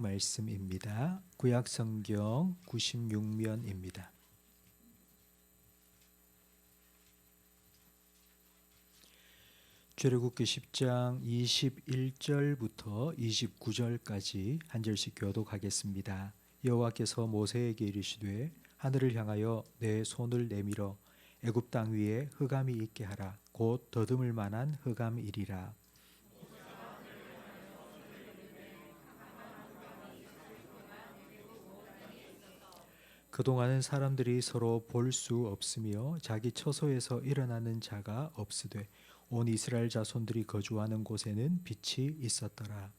말씀입니다. 구약성경 96면입니다. 출애굽기 10장 21절부터 29절까지 한 절씩 교독하겠습니다. 여호와께서 모세에게 이르시되 하늘을 향하여 내 손을 내밀어 애굽 땅 위에 흑암이 있게 하라. 곧 더듬을 만한 흑암이리라. 그동안은 사람들이 서로 볼 수 없으며 자기 처소에서 일어나는 자가 없으되 온 이스라엘 자손들이 거주하는 곳에는 빛이 있었더라.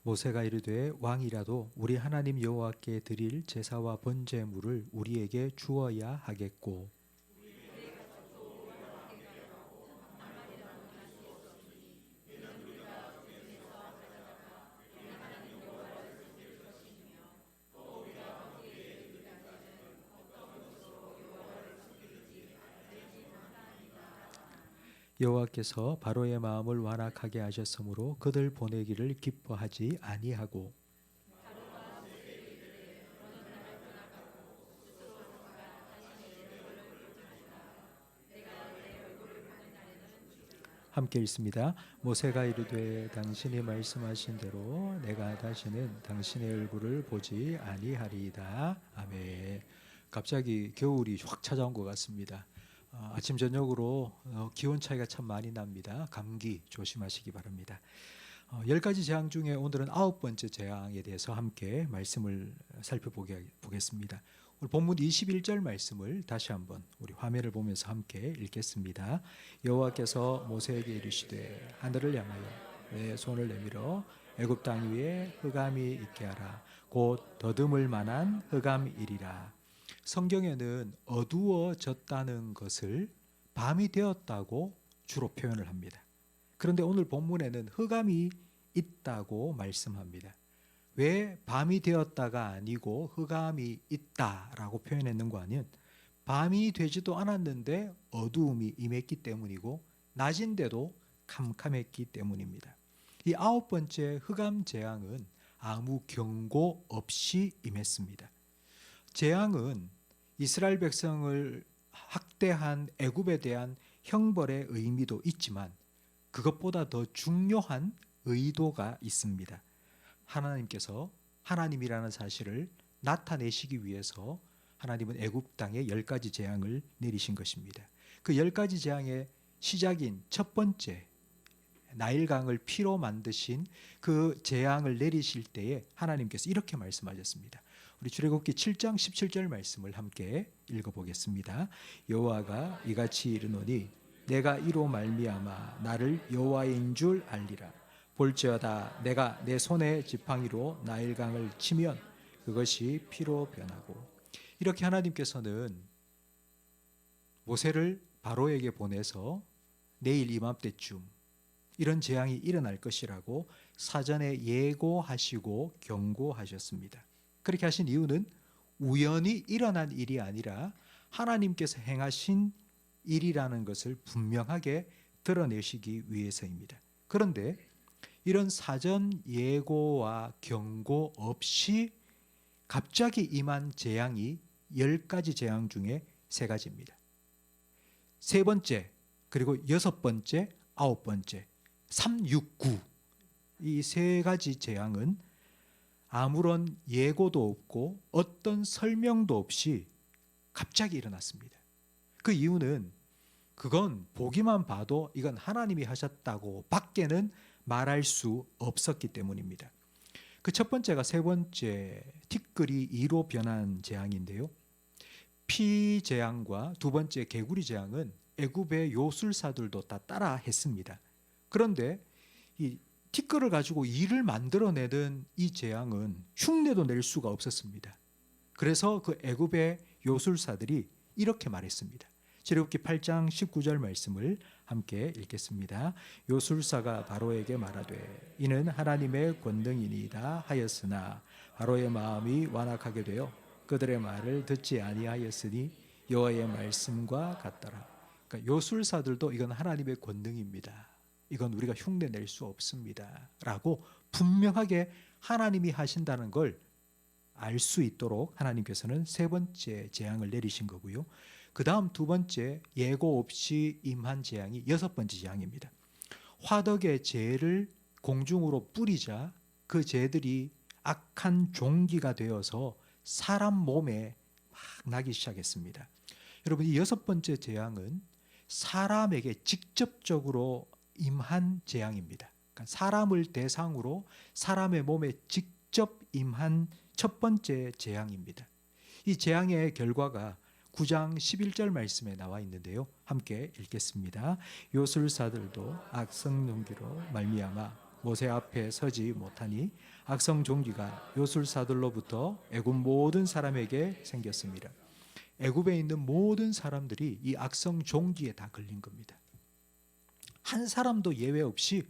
모세가 이르되 왕이라도 우리 하나님 여호와께 드릴 제사와 번제물을 우리에게 주어야 하겠고 여호와께서 바로의 마음을 완악하게 하셨으므로 그들 보내기를 기뻐하지 아니하고 함께 읽습니다. 모세가 이르되 당신이 말씀하신 대로 내가 다시는 당신의 얼굴을 보지 아니하리이다. 아멘. 갑자기 겨울이 확 찾아온 것 같습니다. 아침 저녁으로 기온 차이가 참 많이 납니다. 감기 조심하시기 바랍니다. 10가지 재앙 중에 오늘은 9번째 재앙에 대해서 함께 말씀을 살펴보겠습니다. 오늘 본문 21절 말씀을 다시 한번 우리 화면을 보면서 함께 읽겠습니다. 여호와께서 모세에게 이르시되 하늘을 향하여 내 손을 내밀어 애굽 땅 위에 흑암이 있게 하라. 곧 더듬을 만한 흑암이리라. 성경에는 어두워졌다는 것을 밤이 되었다고 주로 표현을 합니다. 그런데 오늘 본문에는 흑암이 있다고 말씀합니다. 왜 밤이 되었다가 아니고 흑암이 있다라고 표현했는가 하면 밤이 되지도 않았는데 어두움이 임했기 때문이고 낮인데도 캄캄했기 때문입니다. 이 9번째 흑암 재앙은 아무 경고 없이 임했습니다. 재앙은 이스라엘 백성을 학대한 애굽에 대한 형벌의 의미도 있지만 그것보다 더 중요한 의도가 있습니다. 하나님께서 하나님이라는 사실을 나타내시기 위해서 하나님은 애굽 땅에 10가지 재앙을 내리신 것입니다. 그 10가지 재앙의 시작인 첫 번째 나일강을 피로 만드신 그 재앙을 내리실 때에 하나님께서 이렇게 말씀하셨습니다. 우리 출애굽기 7장 17절 말씀을 함께 읽어보겠습니다. 여호와가 이같이 이르노니 내가 이로 말미암아 나를 여호와인 줄 알리라. 볼지어다 내가 내 손의 지팡이로 나일강을 치면 그것이 피로 변하고. 이렇게 하나님께서는 모세를 바로에게 보내서 내일 이맘때쯤 이런 재앙이 일어날 것이라고 사전에 예고하시고 경고하셨습니다. 그렇게 하신 이유는 우연히 일어난 일이 아니라 하나님께서 행하신 일이라는 것을 분명하게 드러내시기 위해서입니다. 그런데 이런 사전 예고와 경고 없이 갑자기 임한 재앙이 10가지 재앙 중에 3가지입니다. 세 번째, 그리고 6번째, 9번째, 3, 6, 9 이 3가지 재앙은 아무런 예고도 없고 어떤 설명도 없이 갑자기 일어났습니다. 그 이유는 그건 보기만 봐도 이건 하나님이 하셨다고 밖에는 말할 수 없었기 때문입니다. 그 첫 번째가 세 번째 티끌이 이로 변한 재앙인데요. 피 재앙과 두 번째 개구리 재앙은 애굽의 요술사들도 다 따라 했습니다. 그런데 이 티끌을 가지고 이를 만들어내던 이 재앙은 흉내도 낼 수가 없었습니다. 그래서 그 애굽의 요술사들이 이렇게 말했습니다. 출애굽기 8장 19절 말씀을 함께 읽겠습니다. 요술사가 바로에게 말하되 이는 하나님의 권능이니이다 하였으나 바로의 마음이 완악하게 되어 그들의 말을 듣지 아니하였으니 여호와의 말씀과 같더라. 그러니까 요술사들도 이건 하나님의 권능입니다. 이건 우리가 흉내낼 수 없습니다. 라고 분명하게 하나님이 하신다는 걸 알 수 있도록 하나님께서는 세 번째 재앙을 내리신 거고요. 그 다음 두 번째 예고 없이 임한 재앙이 여섯 번째 재앙입니다. 화덕의 재를 공중으로 뿌리자 그 재들이 악한 종기가 되어서 사람 몸에 막 나기 시작했습니다. 여러분, 이 여섯 번째 재앙은 사람에게 직접적으로 임한 재앙입니다. 그러니까 사람을 대상으로 사람의 몸에 직접 임한 첫 번째 재앙입니다. 이 재앙의 결과가 9장 11절 말씀에 나와 있는데요. 함께 읽겠습니다. 요술사들도 악성 종기로 말미암아 모세 앞에 서지 못하니 악성 종기가 요술사들로부터 애굽 모든 사람에게 생겼습니다. 애굽에 있는 모든 사람들이 이 악성 종기에 다 걸린 겁니다. 한 사람도 예외 없이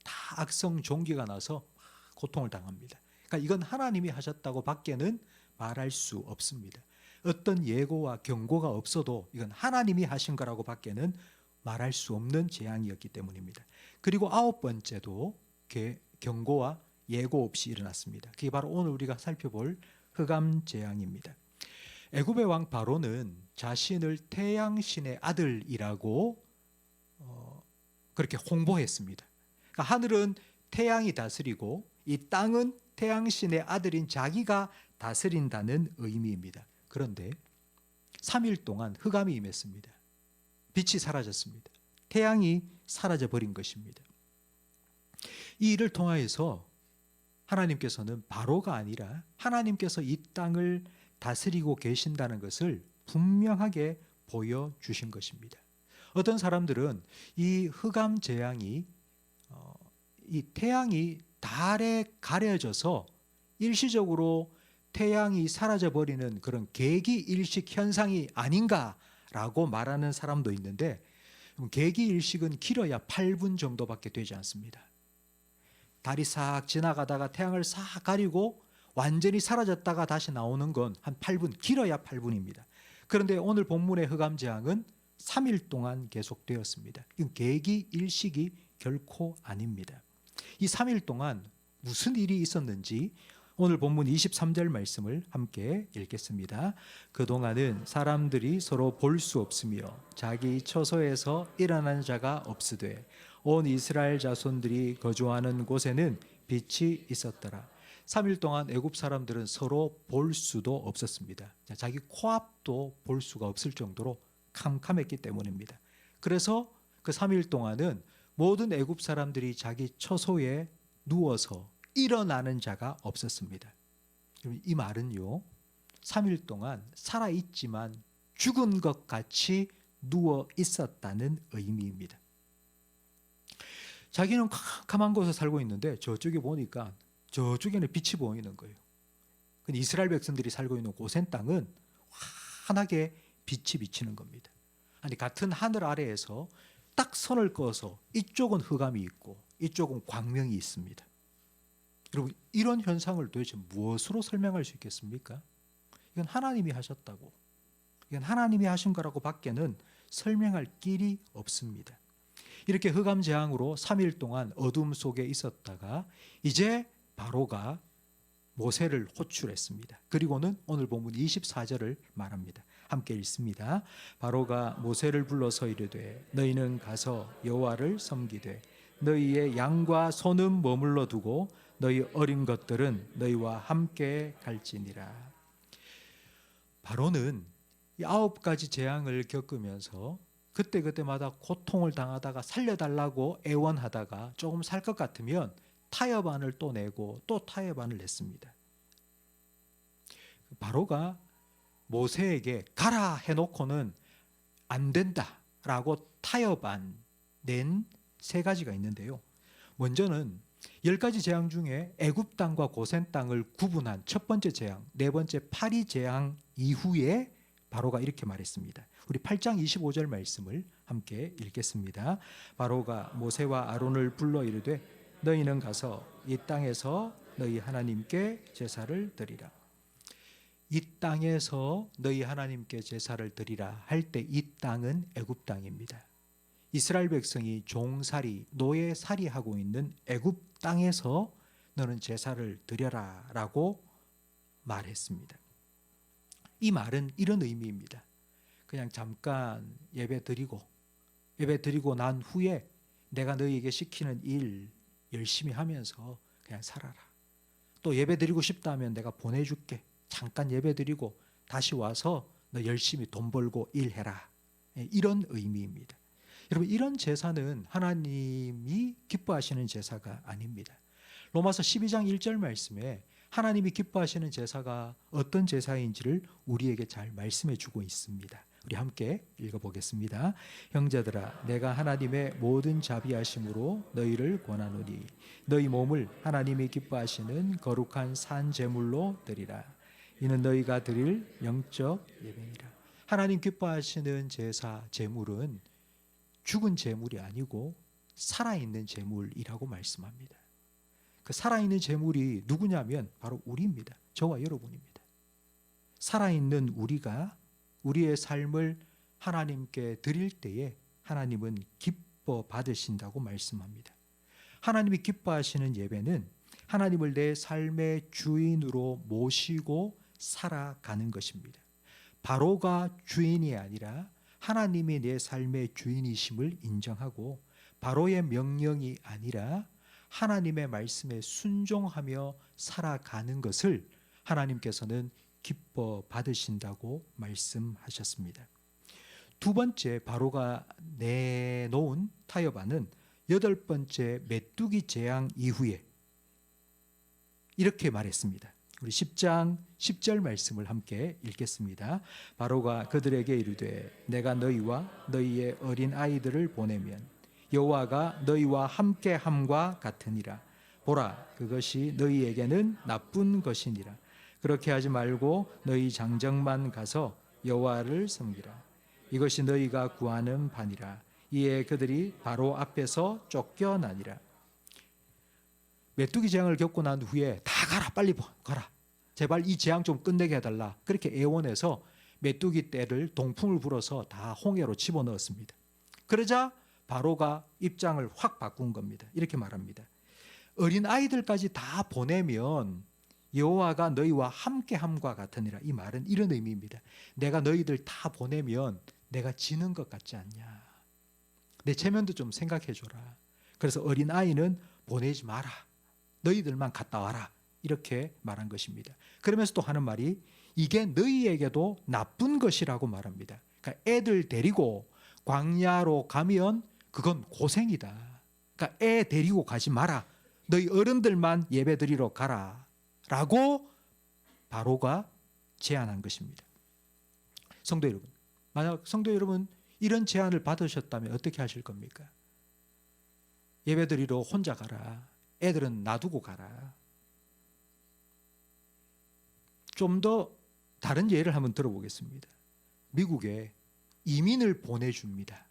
다 악성 종기가 나서 고통을 당합니다. 그러니까 이건 하나님이 하셨다고 밖에는 말할 수 없습니다. 어떤 예고와 경고가 없어도 이건 하나님이 하신 거라고 밖에는 말할 수 없는 재앙이었기 때문입니다. 그리고 아홉 번째도 경고와 예고 없이 일어났습니다. 그게 바로 오늘 우리가 살펴볼 흑암 재앙입니다. 애굽의 왕 바로는 자신을 태양신의 아들이라고 그렇게 홍보했습니다. 그러니까 하늘은 태양이 다스리고 이 땅은 태양신의 아들인 자기가 다스린다는 의미입니다. 그런데 3일 동안 흑암이 임했습니다. 빛이 사라졌습니다. 태양이 사라져 버린 것입니다. 이 일을 통하여서 하나님께서는 바로가 아니라 하나님께서 이 땅을 다스리고 계신다는 것을 분명하게 보여주신 것입니다. 어떤 사람들은 이 흑암 재앙이 이 태양이 달에 가려져서 일시적으로 태양이 사라져버리는 그런 계기일식 현상이 아닌가라고 말하는 사람도 있는데, 계기일식은 길어야 8분 정도밖에 되지 않습니다. 달이 싹 지나가다가 태양을 싹 가리고 완전히 사라졌다가 다시 나오는 건 한 8분, 길어야 8분입니다. 그런데 오늘 본문의 흑암 재앙은 3일 동안 계속되었습니다. 이건 계기일식이 결코 아닙니다. 이 3일 동안 무슨 일이 있었는지 오늘 본문 23절 말씀을 함께 읽겠습니다. 그동안은 사람들이 서로 볼 수 없으며 자기 처소에서 일어난 자가 없으되 온 이스라엘 자손들이 거주하는 곳에는 빛이 있었더라. 3일 동안 애굽 사람들은 서로 볼 수도 없었습니다. 자기 코앞도 볼 수가 없을 정도로 캄캄했기 때문입니다. 그래서 그 3일 동안은 모든 애굽 사람들이 자기 처소에 누워서 일어나는 자가 없었습니다. 이 말은요, 3일 동안 살아있지만 죽은 것 같이 누워 있었다는 의미입니다. 자기는 캄캄한 곳에 살고 있는데 저쪽에 보니까 저쪽에는 빛이 보이는 거예요. 근데 이스라엘 백성들이 살고 있는 고센 땅은 환하게 빛이 비치는 겁니다. 아니, 같은 하늘 아래에서 딱 선을 그어서 이쪽은 흑암이 있고 이쪽은 광명이 있습니다. 여러분, 이런 현상을 도대체 무엇으로 설명할 수 있겠습니까? 이건 하나님이 하셨다고, 이건 하나님이 하신 거라고 밖에는 설명할 길이 없습니다. 이렇게 흑암 재앙으로 3일 동안 어둠 속에 있었다가 이제 바로가 모세를 호출했습니다. 그리고는 오늘 본문 24절을 말합니다. 함께 읽습니다. 바로가 모세를 불러서 이르되 너희는 가서 여호와를 섬기되 너희의 양과 소는 머물러 두고 너희 어린 것들은 너희와 함께 갈지니라. 바로는 이 9가지 재앙을 겪으면서 그때마다 고통을 당하다가 살려달라고 애원하다가 조금 살 것 같으면 타협안을 또 내고 또 타협안을 냈습니다. 바로가 모세에게 가라 해놓고는 안 된다라고 타협안 낸 3가지가 있는데요. 먼저는 10가지 재앙 중에 애굽 땅과 고센 땅을 구분한 첫 번째 재앙, 네 번째 파리 재앙 이후에 바로가 이렇게 말했습니다. 우리 8장 25절 말씀을 함께 읽겠습니다. 바로가 모세와 아론을 불러 이르되 너희는 가서 이 땅에서 너희 하나님께 제사를 드리라. 이 땅에서 너희 하나님께 제사를 드리라 할 때 이 땅은 애굽 땅입니다. 이스라엘 백성이 종살이, 노예살이 하고 있는 애굽 땅에서 너는 제사를 드려라 라고 말했습니다. 이 말은 이런 의미입니다. 그냥 잠깐 예배 드리고 난 후에 내가 너희에게 시키는 일 열심히 하면서 그냥 살아라. 또 예배 드리고 싶다면 내가 보내줄게. 잠깐 예배 드리고 다시 와서 너 열심히 돈 벌고 일해라. 이런 의미입니다. 여러분, 이런 제사는 하나님이 기뻐하시는 제사가 아닙니다. 로마서 12장 1절 말씀에 하나님이 기뻐하시는 제사가 어떤 제사인지를 우리에게 잘 말씀해 주고 있습니다. 우리 함께 읽어보겠습니다. 형제들아, 내가 하나님의 모든 자비하심으로 너희를 권하노니 너희 몸을 하나님이 기뻐하시는 거룩한 산 제물로 드리라. 이는 너희가 드릴 영적 예배니라. 하나님 기뻐하시는 제사, 제물은 죽은 제물이 아니고 살아있는 제물이라고 말씀합니다. 그 살아있는 제물이 누구냐면 바로 우리입니다. 저와 여러분입니다. 살아있는 우리가 우리의 삶을 하나님께 드릴 때에 하나님은 기뻐 받으신다고 말씀합니다. 하나님이 기뻐하시는 예배는 하나님을 내 삶의 주인으로 모시고 살아가는 것입니다. 바로가 주인이 아니라 하나님이 내 삶의 주인이심을 인정하고 바로의 명령이 아니라 하나님의 말씀에 순종하며 살아가는 것을 하나님께서는 기뻐 받으신다고 말씀하셨습니다. 두 번째, 바로가 내놓은 타협안은 8번째 메뚜기 재앙 이후에 이렇게 말했습니다. 우리 10장 10절 말씀을 함께 읽겠습니다. 바로가 그들에게 이르되 내가 너희와 너희의 어린 아이들을 보내면 여호와가 너희와 함께함과 같으니라. 보라, 그것이 너희에게는 나쁜 것이니라. 그렇게 하지 말고 너희 장정만 가서 여호와를 섬기라. 이것이 너희가 구하는 바니라. 이에 그들이 바로 앞에서 쫓겨나니라. 메뚜기 재앙을 겪고 난 후에 다 가라, 빨리 가라. 제발 이 재앙 좀 끝내게 해달라. 그렇게 애원해서 메뚜기 떼를 동풍을 불어서 다 홍해로 집어넣었습니다. 그러자 바로가 입장을 확 바꾼 겁니다. 이렇게 말합니다. 어린 아이들까지 다 보내면 여호와가 너희와 함께함과 같으니라. 이 말은 이런 의미입니다. 내가 너희들 다 보내면 내가 지는 것 같지 않냐. 내 체면도 좀 생각해 줘라. 그래서 어린 아이는 보내지 마라. 너희들만 갔다 와라. 이렇게 말한 것입니다. 그러면서 또 하는 말이 이게 너희에게도 나쁜 것이라고 말합니다. 그러니까 애들 데리고 광야로 가면 그건 고생이다. 그러니까 애 데리고 가지 마라. 너희 어른들만 예배 드리러 가라. 라고 바로가 제안한 것입니다. 성도 여러분, 만약 성도 여러분 이런 제안을 받으셨다면 어떻게 하실 겁니까? 예배 드리러 혼자 가라. 애들은 놔두고 가라. 좀 더 다른 예를 한번 들어보겠습니다. 미국에 이민을 보내줍니다.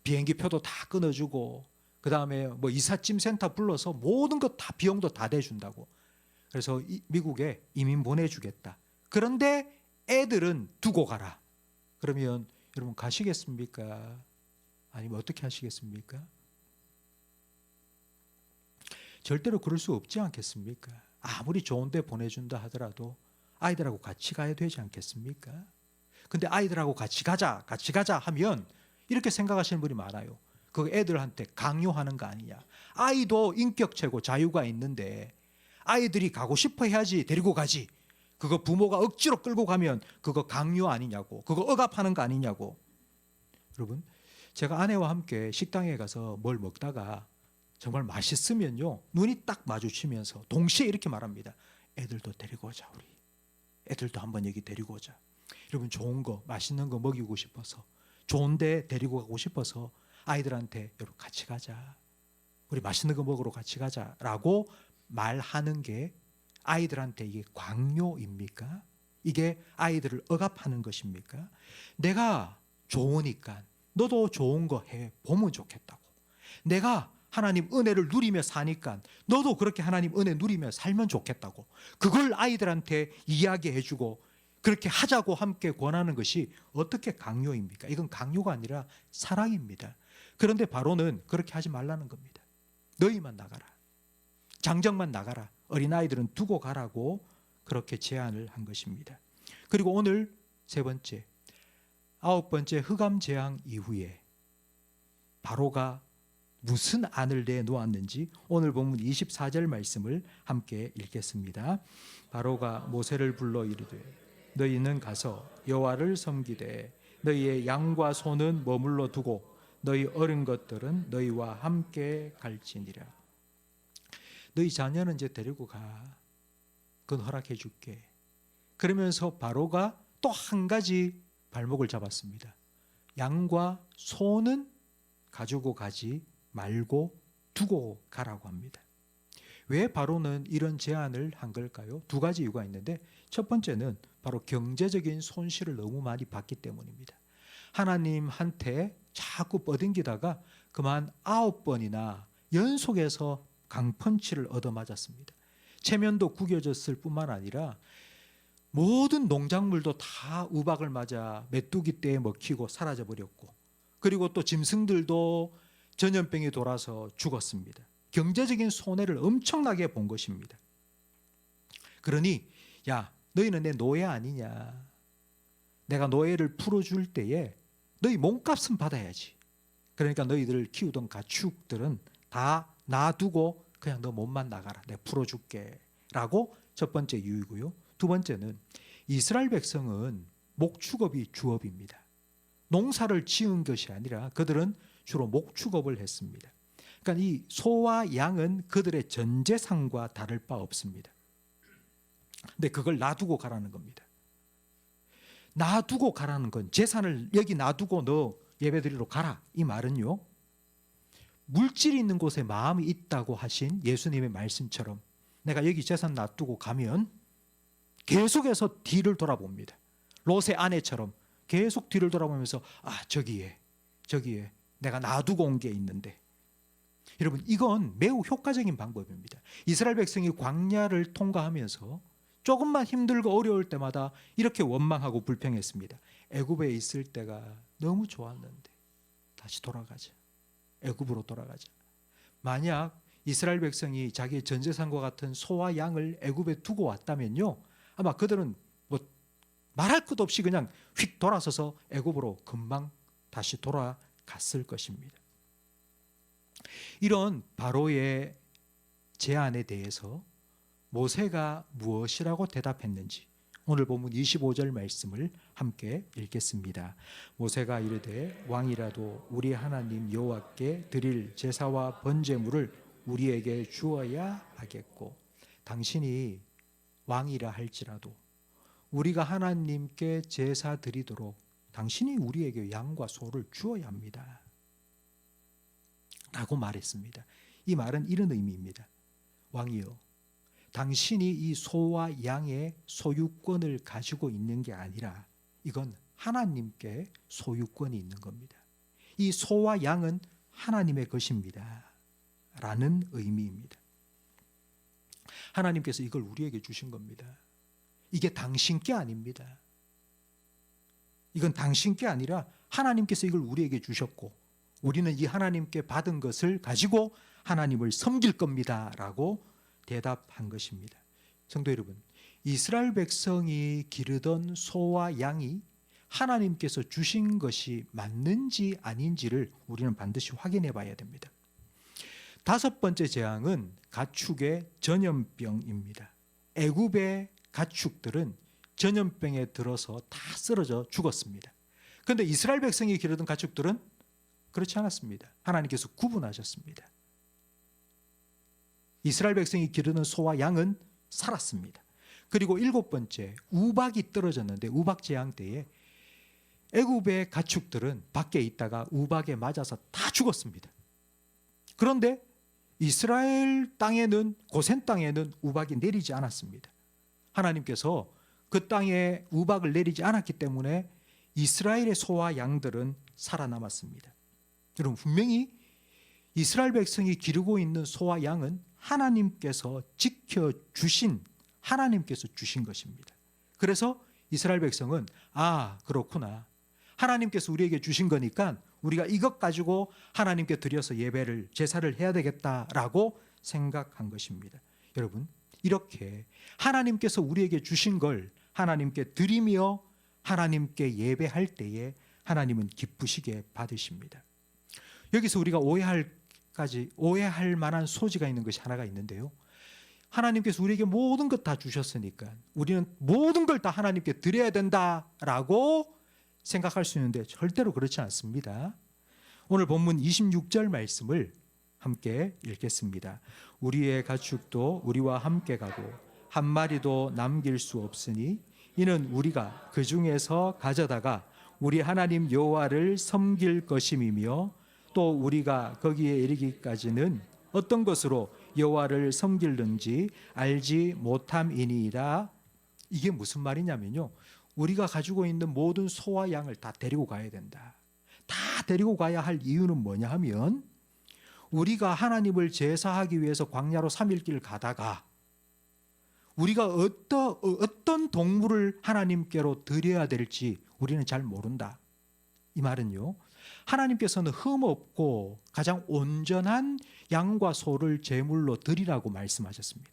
비행기 표도 다 끊어주고 그 다음에 뭐 이삿짐 센터 불러서 모든 것 다 비용도 다 대준다고. 그래서 미국에 이민 보내주겠다. 그런데 애들은 두고 가라. 그러면 여러분 가시겠습니까? 아니면 어떻게 하시겠습니까? 절대로 그럴 수 없지 않겠습니까? 아무리 좋은 데 보내준다 하더라도 아이들하고 같이 가야 되지 않겠습니까? 근데 아이들하고 같이 가자 하면 이렇게 생각하시는 분이 많아요. 그 애들한테 강요하는 거 아니냐. 아이도 인격체고 자유가 있는데 아이들이 가고 싶어 해야지 데리고 가지. 그거 부모가 억지로 끌고 가면 그거 강요 아니냐고. 그거 억압하는 거 아니냐고. 여러분, 제가 아내와 함께 식당에 가서 뭘 먹다가 정말 맛있으면요. 눈이 딱 마주치면서 동시에 이렇게 말합니다. 애들도 데리고 오자 우리. 애들도 한번 여기 데리고 오자. 여러분 좋은 거 맛있는 거 먹이고 싶어서 좋은 데 데리고 가고 싶어서 아이들한테 여러분 같이 가자. 우리 맛있는 거 먹으러 같이 가자라고 말하는 게 아이들한테 이게 광요입니까? 이게 아이들을 억압하는 것입니까? 내가 좋으니까 너도 좋은 거 해 보면 좋겠다고. 내가 하나님 은혜를 누리며 사니까 너도 그렇게 하나님 은혜 누리며 살면 좋겠다고. 그걸 아이들한테 이야기해주고 그렇게 하자고 함께 권하는 것이 어떻게 강요입니까? 이건 강요가 아니라 사랑입니다. 그런데 바로는 그렇게 하지 말라는 겁니다. 너희만 나가라. 장정만 나가라. 어린아이들은 두고 가라고 그렇게 제안을 한 것입니다. 그리고 오늘 세 번째, 9번째 흑암 재앙 이후에 바로가 무슨 안을 내놓았는지 오늘 본문 24절 말씀을 함께 읽겠습니다. 바로가 모세를 불러 이르되 너희는 가서 여호와를 섬기되 너희의 양과 소는 머물러 두고 너희 어린 것들은 너희와 함께 갈지니라. 너희 자녀는 이제 데리고 가. 그건 허락해 줄게. 그러면서 바로가 또 한 가지 발목을 잡았습니다. 양과 소는 가지고 가지 말고 두고 가라고 합니다. 왜 바로는 이런 제안을 한 걸까요? 두 가지 이유가 있는데 첫 번째는 바로 경제적인 손실을 너무 많이 봤기 때문입니다. 하나님한테 자꾸 뻗은기다가 그만 9번이나 연속해서 강펀치를 얻어맞았습니다. 체면도 구겨졌을 뿐만 아니라 모든 농작물도 다 우박을 맞아 메뚜기 떼에 먹히고 사라져버렸고, 그리고 또 짐승들도 전염병이 돌아서 죽었습니다. 경제적인 손해를 엄청나게 본 것입니다. 그러니 야, 너희는 내 노예 아니냐. 내가 노예를 풀어줄 때에 너희 몸값은 받아야지. 그러니까 너희들 키우던 가축들은 다 놔두고 그냥 너 몸만 나가라. 내가 풀어줄게 라고 첫 번째 이유이고요. 두 번째는 이스라엘 백성은 목축업이 주업입니다. 농사를 지은 것이 아니라 그들은 주로 목축업을 했습니다. 그러니까 이 소와 양은 그들의 전 재산과 다를 바 없습니다. 근데 그걸 놔두고 가라는 겁니다. 놔두고 가라는 건 재산을 여기 놔두고 너 예배드리러 가라, 이 말은요, 물질이 있는 곳에 마음이 있다고 하신 예수님의 말씀처럼 내가 여기 재산 놔두고 가면 계속해서 뒤를 돌아봅니다. 롯의 아내처럼 계속 뒤를 돌아보면서 저기에 내가 놔두고 온 게 있는데. 여러분, 이건 매우 효과적인 방법입니다. 이스라엘 백성이 광야를 통과하면서 조금만 힘들고 어려울 때마다 이렇게 원망하고 불평했습니다. 애굽에 있을 때가 너무 좋았는데 다시 돌아가자. 애굽으로 돌아가자. 만약 이스라엘 백성이 자기의 전 재산과 같은 소와 양을 애굽에 두고 왔다면요, 아마 그들은 뭐 말할 것도 없이 그냥 휙 돌아서서 애굽으로 금방 다시 돌아갔을 것입니다. 이런 바로의 제안에 대해서 모세가 무엇이라고 대답했는지 오늘 본문 25절 말씀을 함께 읽겠습니다. 모세가 이르되 왕이라도 우리 하나님 여호와께 드릴 제사와 번제물을 우리에게 주어야 하겠고, 당신이 왕이라 할지라도 우리가 하나님께 제사 드리도록 당신이 우리에게 양과 소를 주어야 합니다 라고 말했습니다. 이 말은 이런 의미입니다. 왕이여, 당신이 이 소와 양의 소유권을 가지고 있는 게 아니라 이건 하나님께 소유권이 있는 겁니다. 이 소와 양은 하나님의 것입니다 라는 의미입니다. 하나님께서 이걸 우리에게 주신 겁니다. 이게 당신 게 아닙니다. 이건 당신 게 아니라 하나님께서 이걸 우리에게 주셨고 우리는 이 하나님께 받은 것을 가지고 하나님을 섬길 겁니다 라고 대답한 것입니다. 성도 여러분, 이스라엘 백성이 기르던 소와 양이 하나님께서 주신 것이 맞는지 아닌지를 우리는 반드시 확인해 봐야 됩니다. 다섯 번째 재앙은 가축의 전염병입니다. 애굽의 가축들은 전염병에 들어서 다 쓰러져 죽었습니다. 그런데 이스라엘 백성이 기르던 가축들은 그렇지 않았습니다. 하나님께서 구분하셨습니다. 이스라엘 백성이 기르는 소와 양은 살았습니다. 그리고 일곱 번째, 우박이 떨어졌는데 우박 재앙 때에 애굽의 가축들은 밖에 있다가 우박에 맞아서 다 죽었습니다. 그런데 이스라엘 땅에는, 고센 땅에는 우박이 내리지 않았습니다. 하나님께서 그 땅에 우박을 내리지 않았기 때문에 이스라엘의 소와 양들은 살아남았습니다. 여러분, 분명히 이스라엘 백성이 기르고 있는 소와 양은 하나님께서 지켜주신, 하나님께서 주신 것입니다. 그래서 이스라엘 백성은 그렇구나. 하나님께서 우리에게 주신 거니까 우리가 이것 가지고 하나님께 드려서 예배를 제사를 해야 되겠다라고 생각한 것입니다. 여러분, 이렇게 하나님께서 우리에게 주신 걸 하나님께 드리며 하나님께 예배할 때에 하나님은 기쁘시게 받으십니다. 여기서 우리가 오해할 만한 소지가 있는 것이 하나가 있는데요. 하나님께서 우리에게 모든 것 다 주셨으니까 우리는 모든 걸 다 하나님께 드려야 된다라고 생각할 수 있는데 절대로 그렇지 않습니다. 오늘 본문 26절 말씀을 함께 읽겠습니다. 우리의 가축도 우리와 함께 가고 한 마리도 남길 수 없으니 이는 우리가 그 중에서 가져다가 우리 하나님 여호와를 섬길 것임이며 또 우리가 거기에 이르기까지는 어떤 것으로 여호와를 섬길는지 알지 못함이니이다. 이게 무슨 말이냐면요, 우리가 가지고 있는 모든 소와 양을 다 데리고 가야 된다. 다 데리고 가야 할 이유는 뭐냐 하면 우리가 하나님을 제사하기 위해서 광야로 3일길 가다가 우리가 어떤 동물을 하나님께로 드려야 될지 우리는 잘 모른다. 이 말은요, 하나님께서는 흠없고 가장 온전한 양과 소를 제물로 드리라고 말씀하셨습니다.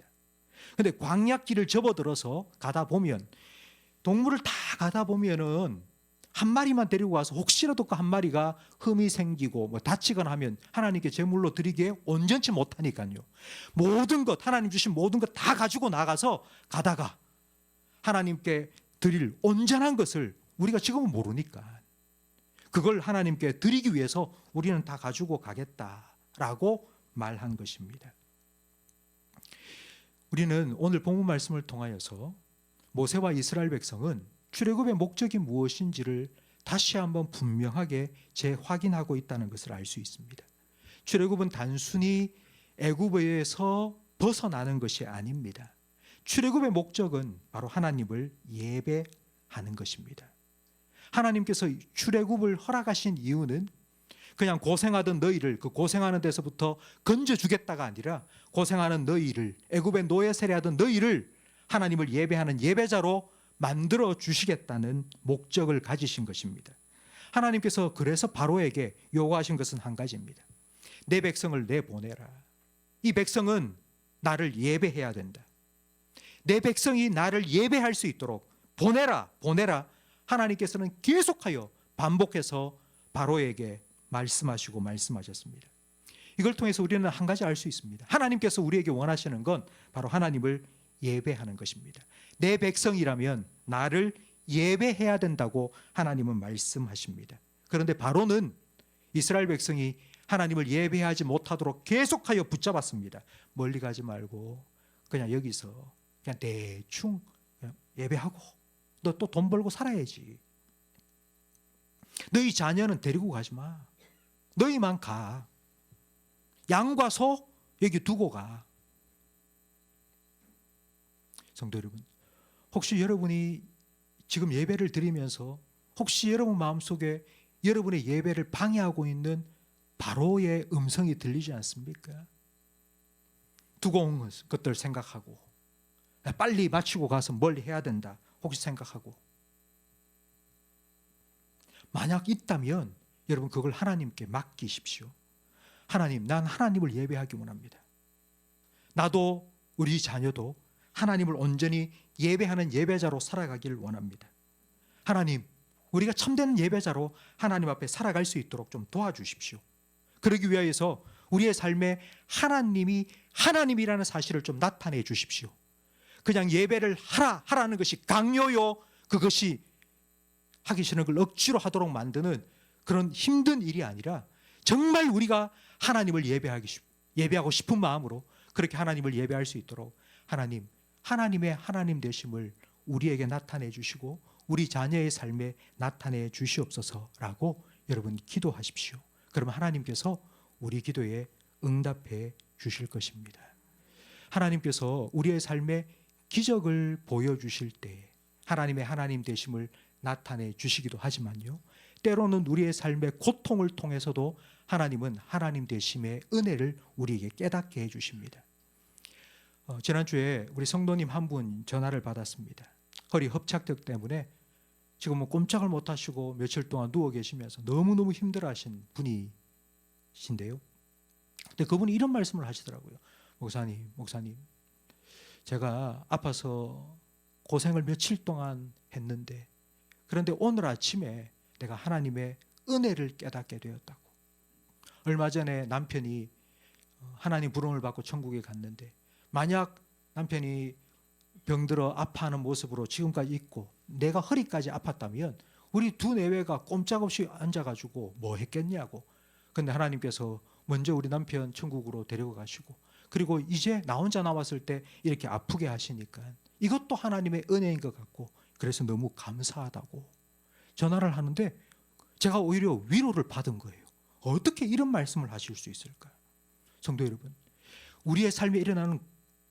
그런데 광야길을 접어들어서 가다 보면 동물을 다 가다 보면은 한 마리만 데리고 와서 혹시라도 그 한 마리가 흠이 생기고 다치거나 하면 하나님께 제물로 드리기에 온전치 못하니까요. 모든 것, 하나님 주신 모든 것 다 가지고 나가서 가다가 하나님께 드릴 온전한 것을 우리가 지금은 모르니까 그걸 하나님께 드리기 위해서 우리는 다 가지고 가겠다라고 말한 것입니다. 우리는 오늘 본문 말씀을 통하여서 모세와 이스라엘 백성은 출애굽의 목적이 무엇인지를 다시 한번 분명하게 재확인하고 있다는 것을 알 수 있습니다. 출애굽은 단순히 애굽에서 벗어나는 것이 아닙니다. 출애굽의 목적은 바로 하나님을 예배하는 것입니다. 하나님께서 출애굽을 허락하신 이유는 그냥 고생하던 너희를 그 고생하는 데서부터 건져주겠다가 아니라 고생하는 너희를, 애굽의 노예 세례하던 너희를 하나님을 예배하는 예배자로 만들어 주시겠다는 목적을 가지신 것입니다. 하나님께서 그래서 바로에게 요구하신 것은 한 가지입니다. 내 백성을 내보내라. 이 백성은 나를 예배해야 된다. 내 백성이 나를 예배할 수 있도록 보내라. 하나님께서는 계속하여 반복해서 바로에게 말씀하셨습니다. 이걸 통해서 우리는 한 가지 알 수 있습니다. 하나님께서 우리에게 원하시는 건 바로 하나님을 예배하는 것입니다. 내 백성이라면 나를 예배해야 된다고 하나님은 말씀하십니다. 그런데 바로는 이스라엘 백성이 하나님을 예배하지 못하도록 계속하여 붙잡았습니다. 멀리 가지 말고 그냥 여기서 그냥 대충 그냥 예배하고 너 또 돈 벌고 살아야지. 너희 자녀는 데리고 가지 마. 너희만 가. 양과 소 여기 두고 가. 성도 여러분, 혹시 여러분이 지금 예배를 드리면서 혹시 여러분 마음속에 여러분의 예배를 방해하고 있는 바로의 음성이 들리지 않습니까? 두고 온 것들 생각하고 빨리 마치고 가서 뭘 해야 된다 혹시 생각하고, 만약 있다면 여러분 그걸 하나님께 맡기십시오. 하나님, 난 하나님을 예배하기 원합니다. 나도 우리 자녀도 하나님을 온전히 예배하는 예배자로 살아가기를 원합니다. 하나님, 우리가 참된 예배자로 하나님 앞에 살아갈 수 있도록 좀 도와주십시오. 그러기 위해서 우리의 삶에 하나님이 하나님이라는 사실을 좀 나타내 주십시오. 그냥 예배를 하라는 것이 강요요, 그것이 하기 싫은 걸 억지로 하도록 만드는 그런 힘든 일이 아니라 정말 우리가 하나님을 예배하고 싶은 마음으로 그렇게 하나님을 예배할 수 있도록 하나님의 하나님 되심을 우리에게 나타내 주시고 우리 자녀의 삶에 나타내 주시옵소서라고 여러분 기도하십시오. 그러면 하나님께서 우리 기도에 응답해 주실 것입니다. 하나님께서 우리의 삶에 기적을 보여주실 때 하나님의 하나님 되심을 나타내 주시기도 하지만요, 때로는 우리의 삶의 고통을 통해서도 하나님은 하나님 되심의 은혜를 우리에게 깨닫게 해주십니다. 지난주에 우리 성도님 한 분 전화를 받았습니다. 허리 협착증 때문에 지금은 꼼짝을 못 하시고 며칠 동안 누워 계시면서 너무너무 힘들어하신 분이신데요. 근데 그분이 이런 말씀을 하시더라고요. 목사님, 제가 아파서 고생을 며칠 동안 했는데, 그런데 오늘 아침에 내가 하나님의 은혜를 깨닫게 되었다고. 얼마 전에 남편이 하나님 부름을 받고 천국에 갔는데, 만약 남편이 병들어 아파하는 모습으로 지금까지 있고 내가 허리까지 아팠다면 우리 두 내외가 꼼짝없이 앉아가지고 뭐 했겠냐고. 근데 하나님께서 먼저 우리 남편 천국으로 데리고 가시고, 그리고 이제 나 혼자 남았을 때 이렇게 아프게 하시니까 이것도 하나님의 은혜인 것 같고, 그래서 너무 감사하다고 전화를 하는데 제가 오히려 위로를 받은 거예요. 어떻게 이런 말씀을 하실 수 있을까요? 성도 여러분, 우리의 삶에 일어나는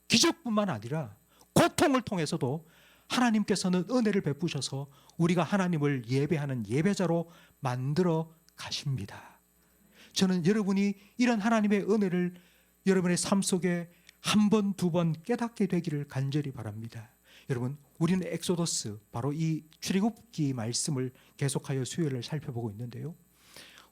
기적뿐만 아니라 고통을 통해서도 하나님께서는 은혜를 베푸셔서 우리가 하나님을 예배하는 예배자로 만들어 가십니다. 저는 여러분이 이런 하나님의 은혜를 여러분의 삶 속에 한 번, 두 번 깨닫게 되기를 간절히 바랍니다. 여러분, 우리는 엑소더스, 바로 이 출애굽기 말씀을 계속하여 수요일을 살펴보고 있는데요.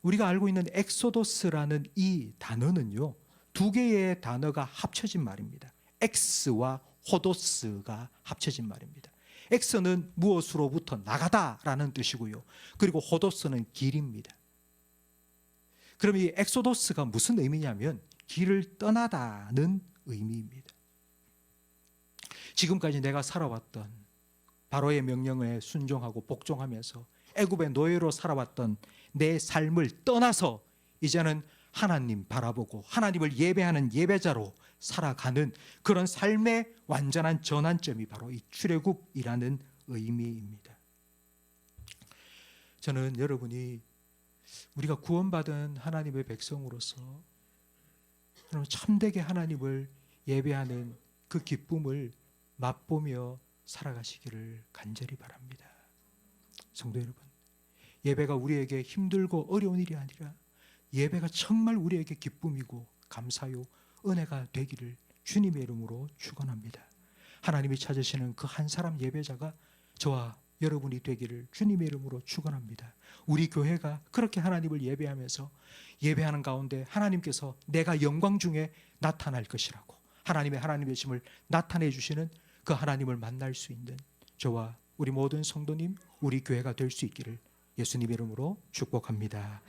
우리가 알고 있는 엑소더스라는 이 단어는요, 두 개의 단어가 합쳐진 말입니다. 엑스와 호도스가 합쳐진 말입니다. 엑스는 무엇으로부터 나가다라는 뜻이고요. 그리고 호도스는 길입니다. 그럼 이 엑소도스가 무슨 의미냐면 길을 떠나다는 의미입니다. 지금까지 내가 살아왔던 바로의 명령에 순종하고 복종하면서 애굽의 노예로 살아왔던 내 삶을 떠나서 이제는 하나님 바라보고 하나님을 예배하는 예배자로 살아가는 그런 삶의 완전한 전환점이 바로 이 출애굽이라는 의미입니다. 저는 여러분이 우리가 구원받은 하나님의 백성으로서 참되게 하나님을 예배하는 그 기쁨을 맛보며 살아가시기를 간절히 바랍니다. 성도 여러분, 예배가 우리에게 힘들고 어려운 일이 아니라 예배가 정말 우리에게 기쁨이고 감사요 은혜가 되기를 주님의 이름으로 축원합니다. 하나님이 찾으시는 그 한 사람 예배자가 저와 여러분이 되기를 주님의 이름으로 축원합니다. 우리 교회가 그렇게 하나님을 예배하면서 예배하는 가운데 하나님께서 내가 영광 중에 나타날 것이라고 하나님의 하나님이심을 나타내 주시는 그 하나님을 만날 수 있는 저와 우리 모든 성도님, 우리 교회가 될 수 있기를 예수님의 이름으로 축복합니다.